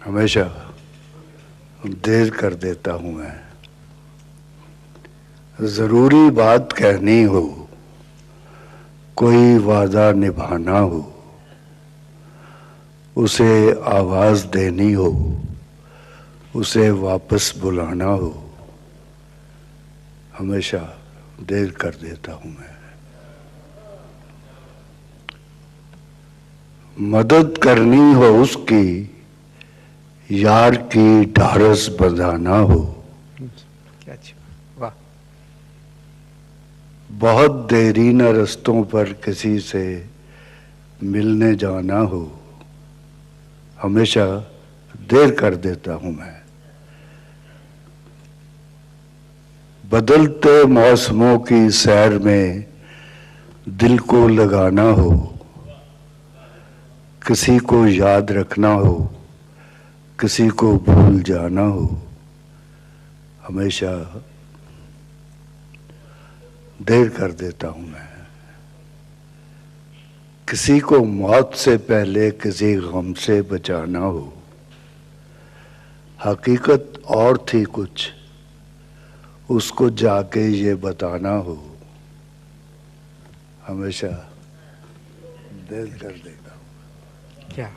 हमेशा देर कर देता हूँ मैं। ज़रूरी बात कहनी हो, कोई वादा निभाना हो, उसे आवाज़ देनी हो, उसे वापस बुलाना हो, हमेशा देर कर देता हूँ मैं। मदद करनी हो उसकी, यार की ढाढ़स बंधाना हो, क्या अच्छा, वाह। बहुत देरी न रस्तों पर किसी से मिलने जाना हो, हमेशा देर कर देता हूँ मैं। बदलते मौसमों की सैर में दिल को लगाना हो, किसी को याद रखना हो, किसी को भूल जाना हो, हमेशा देर कर देता हूँ मैं। किसी को मौत से पहले किसी गम से बचाना हो, हकीकत और थी कुछ, उसको जाके ये बताना हो, हमेशा देर कर देता हूँ। क्या